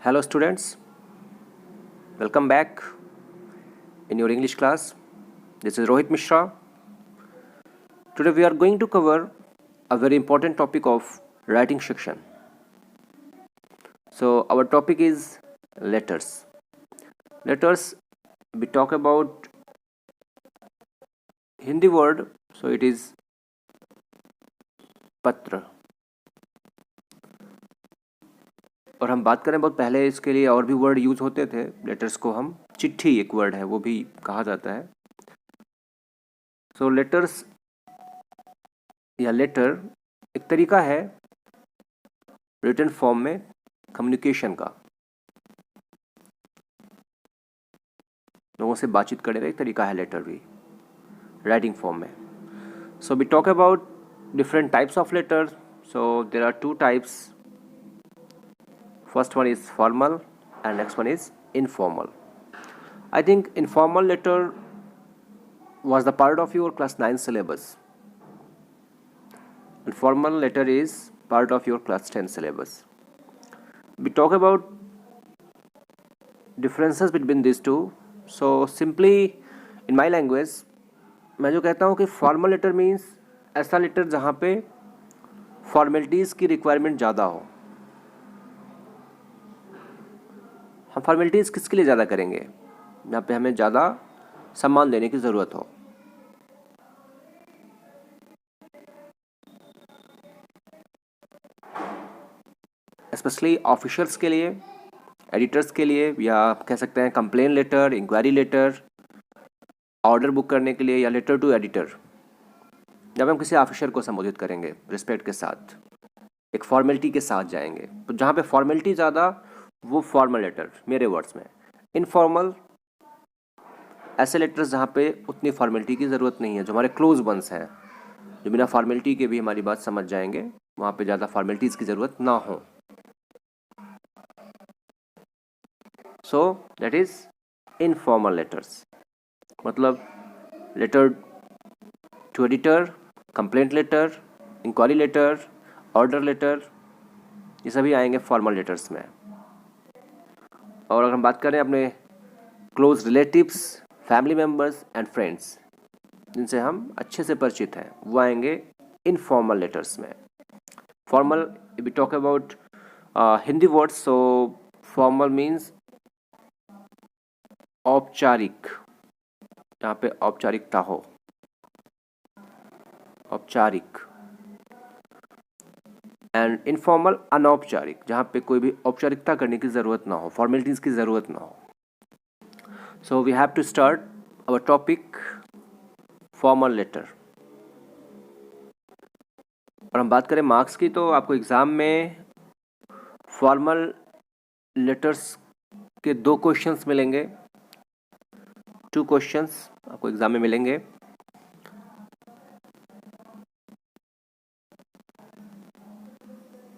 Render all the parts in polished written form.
Hello students, welcome back in your English class. This is Rohit Mishra. Today we are going to cover a very important topic of writing section. So our topic is letters. Letters, we talk about Hindi word, so it is पत्र. और हम बात करें बहुत पहले इसके लिए और भी वर्ड यूज होते थे. लेटर्स को हम चिट्ठी एक वर्ड है वो भी कहा जाता है. सो लेटर्स या लेटर एक तरीका है रिटन फॉर्म में कम्युनिकेशन का, लोगों से बातचीत करने का एक तरीका है लेटर भी राइटिंग फॉर्म में. So we talk about different types of letter. So there are two types. First one is formal and next one is informal. I think informal letter was the part of your class 9 syllabus and formal letter is part of your class 10 syllabus. We talk about differences between these two. So simply in my language मैं जो कहता हूँ कि formal letter means ऐसा letter जहाँ पे formalities की requirement ज़्यादा हो. हम फॉर्मेलिटीज़ किसके लिए ज़्यादा करेंगे? जहाँ पे हमें ज़्यादा सम्मान देने की ज़रूरत हो. स्पेशली ऑफिसर्स के लिए, एडिटर्स के लिए, या आप कह सकते हैं complain letter, inquiry letter, order book करने के लिए, या लेटर टू एडिटर. जब हम किसी ऑफिसर को संबोधित करेंगे रिस्पेक्ट के साथ, एक फॉर्मेलिटी के साथ जाएंगे, तो जहाँ पे फॉर्मेलिटी ज़्यादा वो फॉर्मल लेटर. मेरे वर्ड्स में इनफॉर्मल ऐसे लेटर्स जहाँ पे उतनी फॉर्मेलिटी की ज़रूरत नहीं है, जो हमारे क्लोज वंस हैं, जो बिना फॉर्मेलिटी के भी हमारी बात समझ जाएंगे, वहाँ पे ज़्यादा फॉर्मेलिटीज़ की ज़रूरत ना हो. So that is informal letters. मतलब letter to editor, complaint letter, inquiry letter, order letter, ये सभी आएंगे फॉर्मल लेटर्स में. और अगर हम बात करें अपने close relatives, family members and friends जिनसे हम अच्छे से परिचित हैं, वो आएंगे इनफॉर्मल लेटर्स में. Formal we talk about Hindi words. So formal means औपचारिक, जहाँ पे औपचारिकता हो, औपचारिक. एंड इनफॉर्मल अनौपचारिक, जहाँ पे कोई भी औपचारिकता करने की ज़रूरत ना हो, फॉर्मेलिटीज़ की ज़रूरत ना हो. So we have to start our topic formal letter. और हम बात करें मार्क्स की, तो आपको एग्ज़ाम में फॉर्मल लेटर्स के 2 क्वेश्चंस मिलेंगे. 2 क्वेश्चंस आपको एग्ज़ाम में मिलेंगे.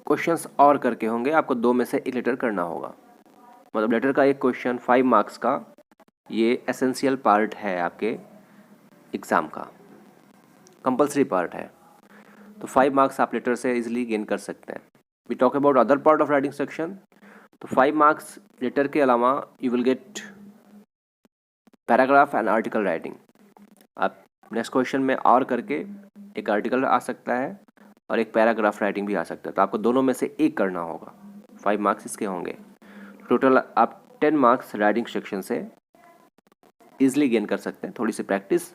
क्वेश्चंस और करके होंगे, आपको 2 में से एक लेटर करना होगा. मतलब लेटर का एक क्वेश्चन 5 मार्क्स का, ये एसेंशियल पार्ट है आपके एग्ज़ाम का, कंपलसरी पार्ट है. तो 5 मार्क्स आप लेटर से इजीली गेन कर सकते हैं. We talk about other part of writing section. तो 5 मार्क्स लेटर के अलावा you will get paragraph and article writing. आप नेक्स्ट क्वेश्चन में और करके एक आर्टिकल आ सकता है और एक पैराग्राफ राइटिंग भी आ सकता है. तो आपको दोनों में से एक करना होगा. 5 मार्क्स इसके होंगे. टोटल आप 10 मार्क्स राइटिंग सेक्शन से ईजिली गेन कर सकते हैं. थोड़ी सी प्रैक्टिस,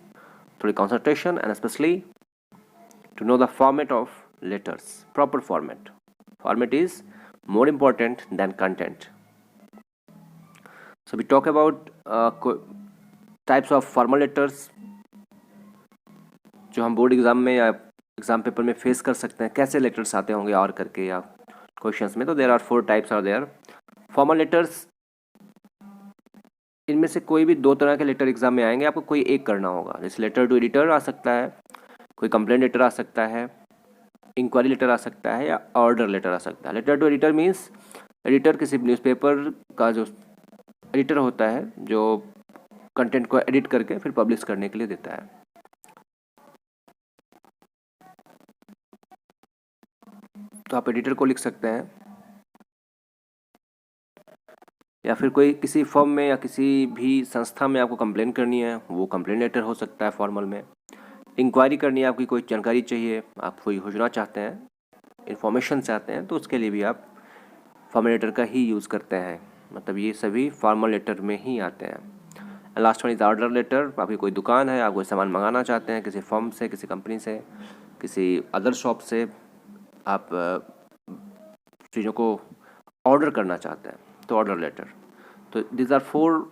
थोड़ी concentration and specially to know the format of letters, proper format. Format is more important than content. So we talk about types of formal letters जो हम board exam में या एग्ज़ाम पेपर में फेस कर सकते हैं. कैसे लेटर्स आते होंगे और करके या क्वेश्चंस में. तो there are 4 types are there. Formal letters, इनमें से कोई भी 2 तरह के लेटर एग्ज़ाम में आएंगे, आपको कोई एक करना होगा. जैसे लेटर टू एडिटर आ सकता है, कोई कंप्लेंट लेटर आ सकता है, इंक्वायरी लेटर आ सकता है, या ऑर्डर लेटर आ सकता है. Letter to editor means editor किसी न्यूज़पेपर का जो एडिटर होता है, जो कंटेंट को एडिट करके फिर पब्लिश करने के लिए देता है. तो आप एडिटर को लिख सकते हैं. या फिर कोई किसी फर्म में या किसी भी संस्था में आपको कंप्लेन करनी है, वो कंप्लेन लेटर हो सकता है फॉर्मल में। इंक्वायरी करनी है, आपकी कोई जानकारी चाहिए, आप कोई योजना चाहते हैं, इन्फॉर्मेशन चाहते हैं, तो उसके लिए भी आप फॉर्मल लेटर का ही यूज़ करते हैं। मतलब ये सभी फॉर्मल लेटर में ही आते हैं। Last one is order letter. आपकी कोई दुकान है, आप कोई सामान मंगाना चाहते हैं किसी फर्म से, किसी कंपनी से, किसी अदर शॉप से, आप चीज़ों को ऑर्डर करना चाहते हैं, तो ऑर्डर लेटर। तो these are 4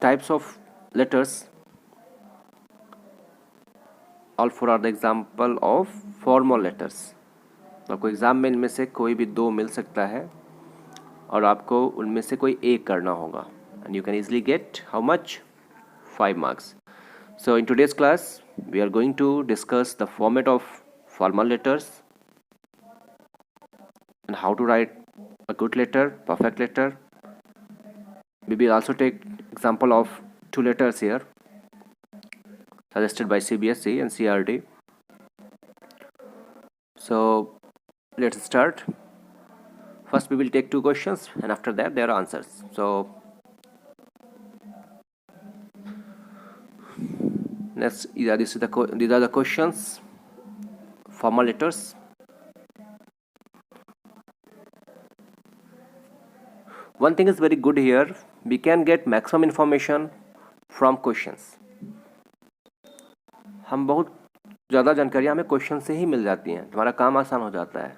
types of letters, all 4 are the example of formal letters. आपको एग्ज़ाम में इनमें से कोई भी 2 मिल सकता है और आपको उनमें से कोई एक करना होगा, and you can easily get how much 5 marks. So in today's class we are going to discuss the format of formal letters and how to write a good letter, perfect letter. We will also take example of 2 letters here suggested by CBSE and CRD. So let's start. First we will take 2 questions and after that their answers. So next, these are the questions, formal letters. One thing is very good here, we can get maximum information from questions. हम बहुत ज़्यादा जानकारियाँ हमें question से ही मिल जाती हैं, हमारा काम आसान हो जाता है।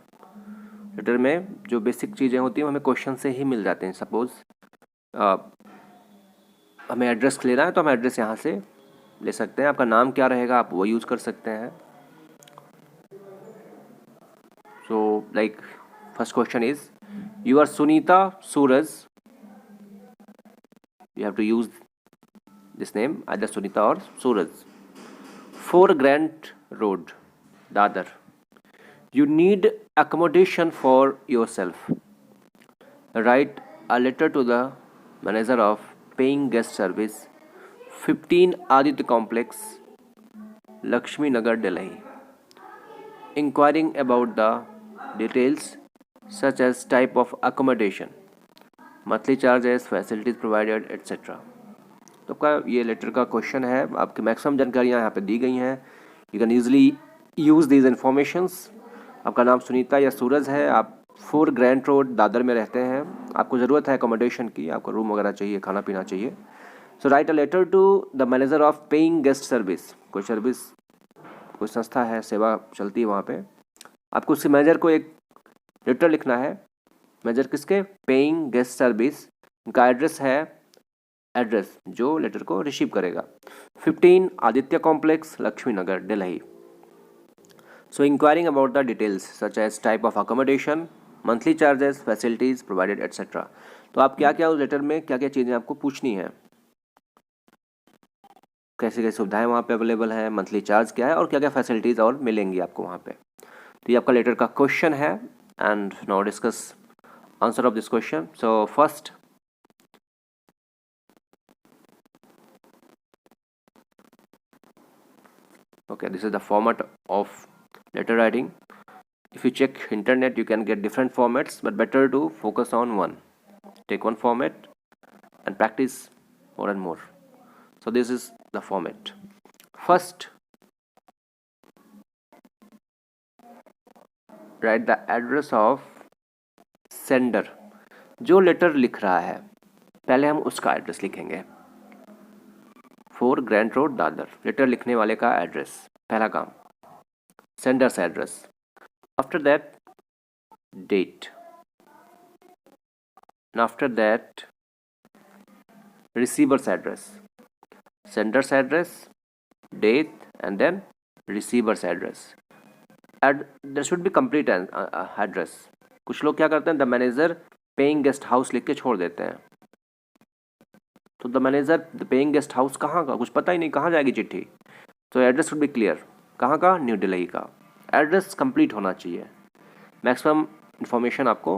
लेटर में जो बेसिक चीज़ें होती हैं हमें क्वेश्चन से ही मिल जाते हैं। सपोज़ हमें एड्रेस लेना है तो हम एड्रेस यहाँ से ले सकते हैं। आपका नाम क्या रहेगा, आप वो यूज़ कर सकते हैं। So like first question is, you are Sunita Suraj, you have to use this name either Sunita or Suraj. 4 Grant Road, Dadar. You need accommodation for yourself. Write a letter to the manager of paying guest service, 15 Aditya Complex, Lakshmi Nagar, Delhi, inquiring about the details such as type of accommodation, monthly charges, facilities provided, etc. तो आपका ये letter का question है। आपकी maximum जानकारियाँ यहाँ पे दी गई हैं। You can easily use these informations. आपका नाम सुनीता या सूरज है, आप 4 ग्रैंड रोड दादर में रहते हैं, आपको ज़रूरत है अकोमोडेशन की, आपको रूम वगैरह चाहिए, खाना पीना चाहिए। So write a letter to the manager of paying guest service. कोई सर्विस, कोई संस्था है, सेवा चलती है वहाँ पे, आपको उसके मैनेजर को एक लेटर लिखना है। मैनेजर किसके? Paying guest service. उनका एड्रेस है, एड्रेस जो लेटर को रिसीव करेगा, 15 Aditya complex, Laxmi Nagar, Delhi. So inquiring about the details such as type of accommodation, monthly charges, facilities provided etcetera. तो आप क्या क्या उस लेटर में क्या क्या चीज़ें आपको पूछनी है, कैसी कैसी सुविधाएं वहाँ पे अवेलेबल है, मंथली चार्ज क्या है और क्या क्या फैसिलिटीज़ और मिलेंगी आपको वहाँ पे। तो ये आपका लेटर का क्वेश्चन है। And now discuss answer of this question. So first, okay, this is the format of letter writing. If you check internet you can get different formats, but better to focus on one. Take one format and practice more and more. So this is the format. First, write the address of sender. जो letter लिख रहा है पहले हम उसका address लिखेंगे। 4 grand road Dadar, letter लिखने वाले का एड्रेस, पहला काम, sender's address. After that date, and after that receiver's address, sender's address, date, and then receiver's address. And there should be complete address. कुछ लोग क्या करते हैं, the manager paying guest house लिख के छोड़ देते हैं। तो the manager the paying guest house कहाँ का, कुछ पता ही नहीं, कहाँ जाएगी चिट्ठी। तो एड्रेस शुड बी क्लियर, कहाँ का, न्यू दिल्ली का। एड्रेस कंप्लीट होना चाहिए। मैक्सिमम इन्फॉर्मेशन आपको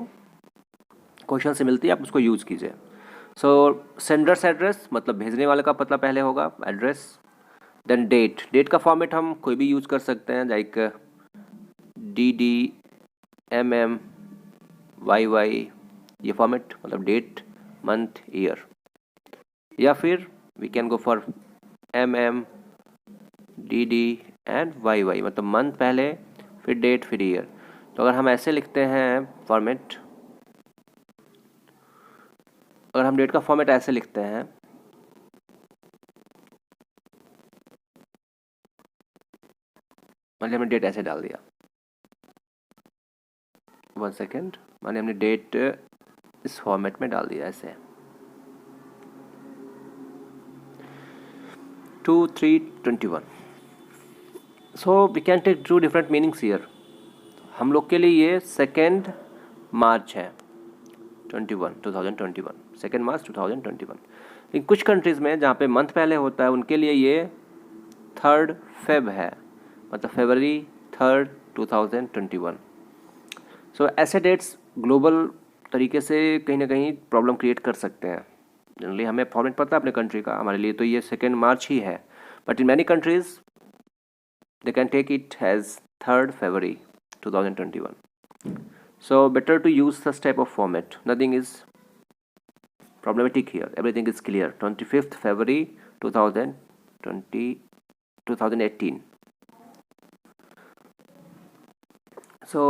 क्वेश्चन से मिलती है, आप उसको यूज़ कीजिए। सो सेंडर्स एड्रेस मतलब भेजने वाले का पता पहले होगा, एड्रेस। देन डेट, डेट का फॉर्मेट हम कोई भी यूज़ कर सकते हैं, लाइक DD, MM, YY, ये फॉर्मेट मतलब डेट, मंथ, ईयर। या फिर we can go for MM, DD and YY, मतलब मंथ पहले, फिर डेट, फिर ईयर। तो अगर हम ऐसे लिखते हैं फॉर्मेट, अगर हम डेट का फॉर्मेट ऐसे लिखते हैं, मान लिया हमने डेट ऐसे डाल दिया, 1 सेकेंड, मान लिया हमने डेट इस फॉर्मेट में डाल दिया ऐसे 2/3/21। So we can take 2 different meanings here. हम लोग के लिए ये 2 मार्च है 2021, 2 मार्च 2021। लेकिन कुछ कंट्रीज़ में जहाँ पे मंथ पहले होता है उनके लिए ये 3 फेब है, मतलब फरवरी 3, 2021। सो ऐसे डेट्स ग्लोबल तरीके से कहीं ना कहीं प्रॉब्लम क्रिएट कर सकते हैं। जनरली हमें फॉर्मेट पता है अपने कंट्री का, हमारे लिए तो ये 2 मार्च ही है, but in many countries they can take it has 3 February 2021। So better to use such type of format. Nothing is problematic here. Everything is clear. 25th February 2020 2018. So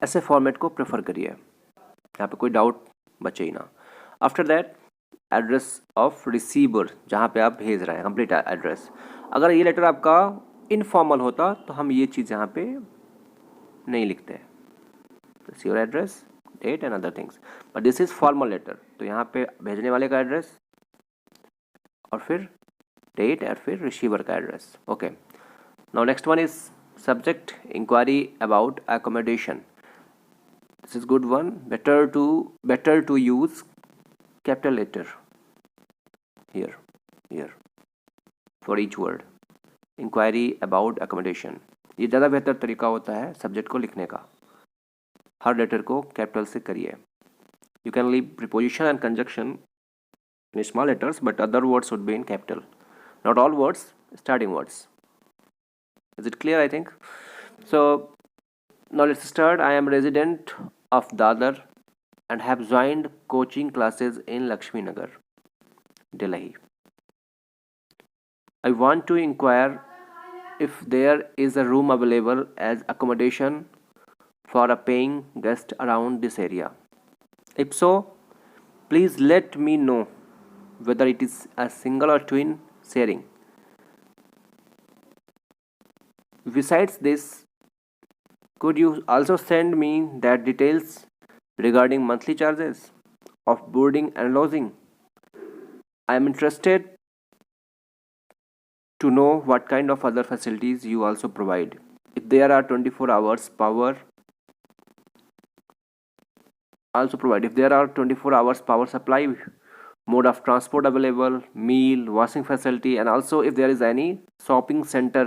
ऐसे फॉर्मेट को प्रेफर करिए, यहाँ पे कोई डाउट बचे ही ना। After that address of receiver, जहाँ पे आप भेज रहे हैं, कंप्लीट एड्रेस। अगर ये लेटर आपका इनफॉर्मल होता तो हम ये चीज़ यहाँ पे नहीं लिखते, your address, date and other things, but this is formal letter. तो यहाँ पे भेजने वाले का एड्रेस और फिर डेट और फिर रिसीवर का address. Okay, now next one is subject inquiry about accommodation. This is good one. Better to use capital letter here for each word. Inquiry about accommodation, ये ज़्यादा बेहतर तरीका होता है सब्जेक्ट को लिखने का। हर लेटर को कैपिटल से करिए। You can leave preposition and conjunction in small letters, but other words would be in capital. Not all words, starting words. Is it clear? I think so. Now let's start. I am resident of Dadar and have joined coaching classes in Lakshmi Nagar, Delhi. I want to inquire if there is a room available as accommodation for a paying guest around this area. If so, please let me know whether it is a single or twin sharing. Besides this, could you also send me that details regarding monthly charges of boarding and lodging? I am interested to know what kind of other facilities you also provide. If there are 24 hours power also provide. If there are 24 hours power supply, mode of transport available, meal, washing facility, and also if there is any shopping center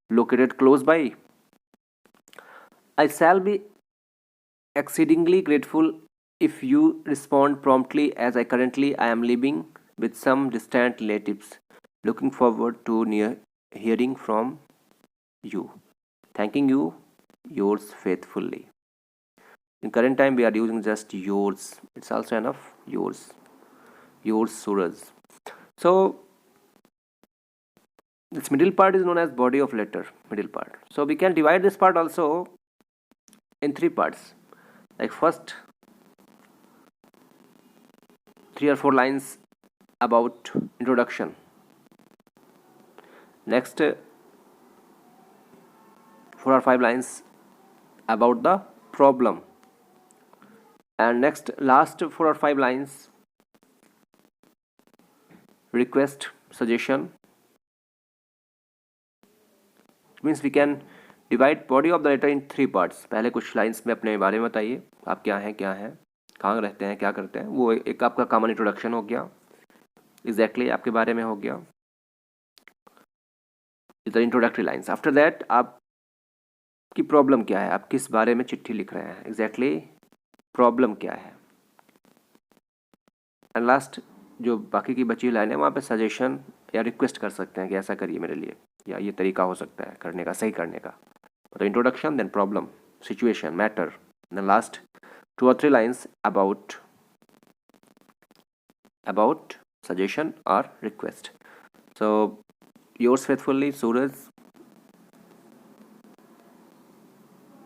located close by. I shall be exceedingly grateful if you respond promptly, as I currently am living with some distant relatives. Looking forward to hearing from you. Thanking you, yours faithfully. In current time we are using just yours. It's also enough. Yours Suraj. So this middle part is known as body of letter, middle part. So we can divide this part also in 3 parts. Like first 3 or 4 lines about introduction. Next 4 or 5 lines about the problem. And next last 4 or 5 lines request, suggestion. It means we can divide body of the letter in 3 parts. पहले कुछ lines में अपने बारे में बताइए, आप क्या हैं, कहाँ रहते हैं, क्या करते हैं। वो एक आपका कॉमन इंट्रोडक्शन हो गया, एग्जैक्टली आपके बारे में हो गया, is the introductory lines. After that आपकी प्रॉब्लम क्या है, आप किस बारे में चिट्ठी लिख रहे हैं, एग्जैक्टली प्रॉब्लम क्या है। एंड लास्ट जो बाकी की बची लाइन है वहाँ पे सजेशन या रिक्वेस्ट कर सकते हैं कि ऐसा करिए मेरे लिए, या ये तरीका हो सकता है करने का, सही करने का। तो introduction, then problem, situation, matter, then last 2 or 3 lines about suggestion or request. So yours faithfully, Suraj.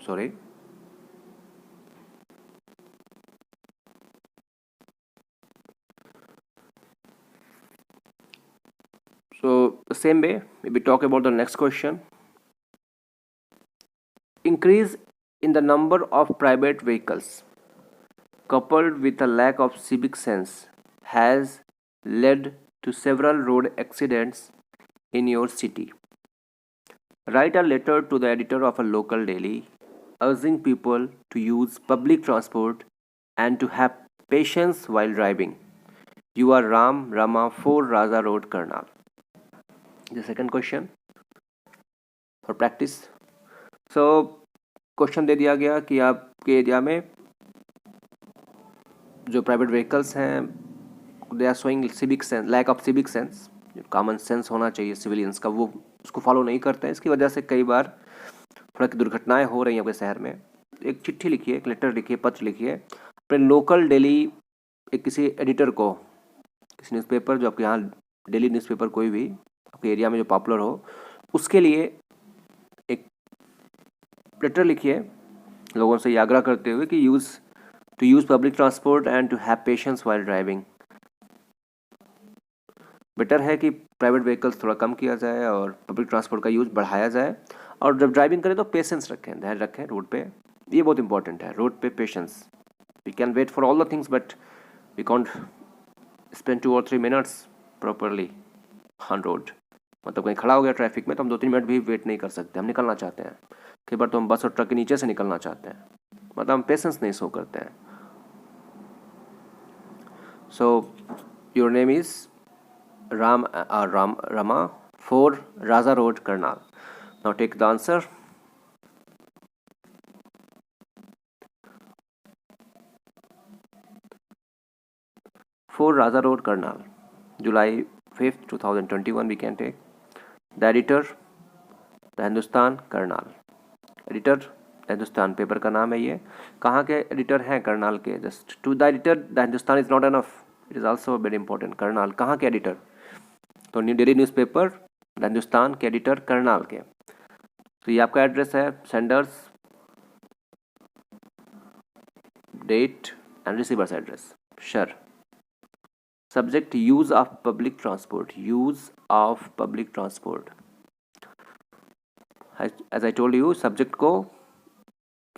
Sorry. So the same way, we talk about the next question. Increase in the number of private vehicles coupled with a lack of civic sense has led to several road accidents in your city. Write a letter to the editor of a local daily urging people to use public transport and to have patience while driving. You are Ram Rama 4 Raza Road, Karnal. The second question for practice. So question दे दिया गया कि आपके area में जो private vehicles हैं they are showing civic sense, lack of civic sense, जो common sense होना चाहिए सिविलियंस का, वो उसको फॉलो नहीं करते हैं। इसकी वजह से कई बार थोड़ा की दुर्घटनाएं हो रही हैं अपने शहर में। एक चिट्ठी लिखिए, एक लेटर लिखिए, पत्र लिखिए अपने लोकल डेली एक किसी एडिटर को, किसी न्यूज़पेपर जो आपके यहाँ डेली न्यूज़पेपर कोई भी आपके एरिया में जो पॉपुलर हो, उसके लिए एक लेटर लिखिए लोगों से ये आग्रह करते हुए कि to use public transport and to have patience while driving. Better है कि प्राइवेट व्हीकल्स थोड़ा कम किया जाए और पब्लिक ट्रांसपोर्ट का यूज़ बढ़ाया जाए, और जब ड्राइविंग करें तो पेशेंस रखें, धैर्य रखें रोड पे। ये बहुत इंपॉर्टेंट है, रोड पे patience. We can wait for all the things but we can't spend 2 or 3 minutes properly on road. मतलब कहीं खड़ा हो गया ट्रैफिक में तो हम 2-3 मिनट भी वेट नहीं कर सकते, हम निकलना चाहते हैं। कई बार तो हम बस और ट्रक के नीचे से निकलना चाहते हैं, मतलब हम पेशेंस नहीं शो करते हैं। So your name is Rama 4 Raza Road, Karnal. Now take the answer. For Raza Road, Karnal, July 5th, 2021 we can take. The editor, The Hindustan, Karnal. Editor, The Hindustan paper का नाम है ये। कहाँ के editor हैं? करनाल के। Just to the editor the Hindustan is not enough, it is also very important. Karnal कहाँ के एडिटर? तो डेली न्यूज़पेपर द हिंदुस्तान के एडिटर करनाल के। तो ये आपका एड्रेस है, sender's, date and receiver's address, शर। Subject use of public transport, use of public transport. As I told you, subject को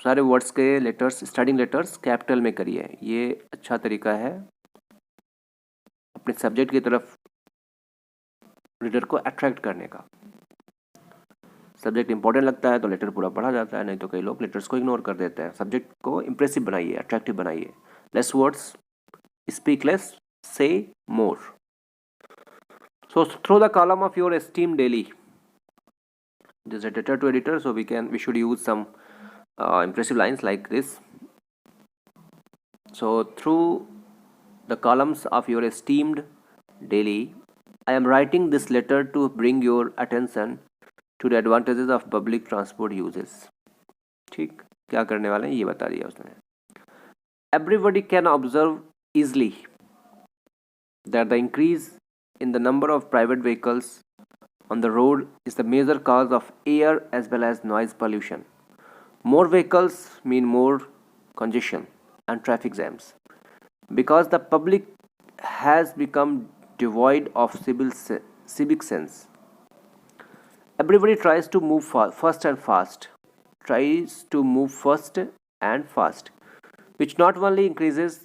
सारे वर्ड्स के लेटर्स, स्टार्टिंग लेटर्स कैपिटल में करिए। ये अच्छा तरीका है अपने सब्जेक्ट की तरफ रीडर को अट्रैक्ट करने का। सब्जेक्ट इंपॉर्टेंट लगता है तो लेटर पूरा पढ़ा जाता है, नहीं तो कई लोग लेटर्स को इग्नोर कर देते हैं। सब्जेक्ट को इंप्रेसिव बनाइए, अट्रैक्टिव बनाइए। Less voids, speak less, say more. So through the column of your esteem daily, this is editor to editor, so we should use some impressive lines like this. So through the columns of your esteemed daily, I am writing this letter to bring your attention to the advantages of public transport uses. ठीक, क्या करने वाले हैं ये बता दिया उसने। Everybody can observe easily that the increase in the number of private vehicles on the road is the major cause of air as well as noise pollution. More vehicles mean more congestion and traffic jams. Because the public has become devoid of civic sense, everybody tries to move first and fast, which not only increases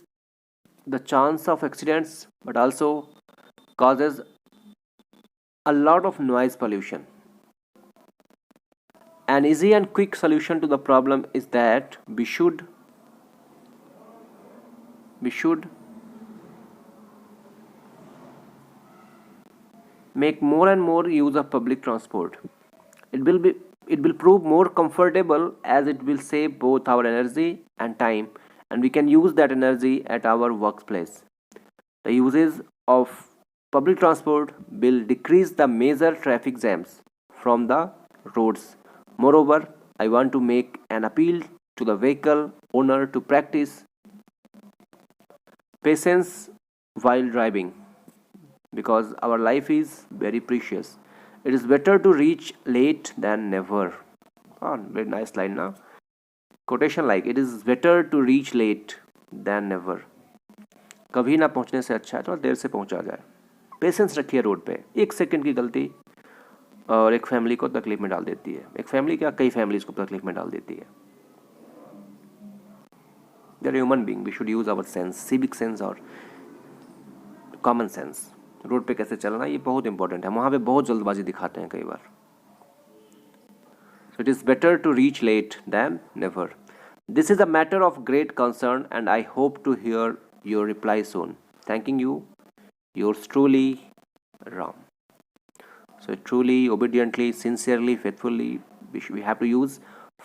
the chance of accidents but also causes a lot of noise pollution. An easy and quick solution to the problem is that we should make more and more use of public transport. It will prove more comfortable as it will save both our energy and time, and we can use that energy at our workplace. The uses of public transport will decrease the major traffic jams from the roads. Moreover, I want to make an appeal to the vehicle owner to practice Patience while driving, because our life is very precious. It is better to reach late than never. Oh, very nice line now. Quotation like, it is better to reach late than never. कभी ना पहुंचने से अच्छा है थोड़ा देर से पहुंचा जाए. पेशेंस रखिए रोड पे. एक सेकंड की गलती और एक फैमिली को तकलीफ में डाल देती है. एक फैमिली क्या, कई फैमिलीज को तकलीफ में डाल देती है. We are human being, we should use our sense, civic sense और कॉमन सेंस. रोड पे कैसे चलना ये बहुत इंपॉर्टेंट है. वहाँ पे बहुत जल्दबाजी दिखाते हैं कई बार. So it is better to reach late than never. This is a matter of great concern and I hope to hear your reply soon. Thanking you, yours truly, Ram. So truly, obediently, sincerely, faithfully, we have to use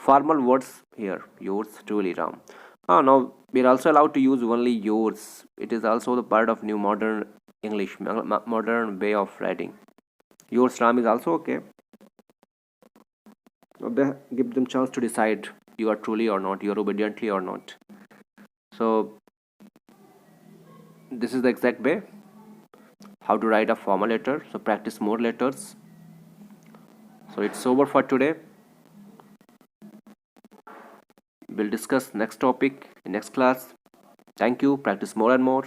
formal words here. Yours truly, Ram. Now we are also allowed to use only yours. It is also the part of new modern English, modern way of writing. Yours, Ram is also okay. So they give them chance to decide you are truly or not, you are obediently or not. So this is the exact way how to write a formal letter. So practice more letters. So it's over for today. We'll discuss next topic in next class. Thank you. Practice more and more.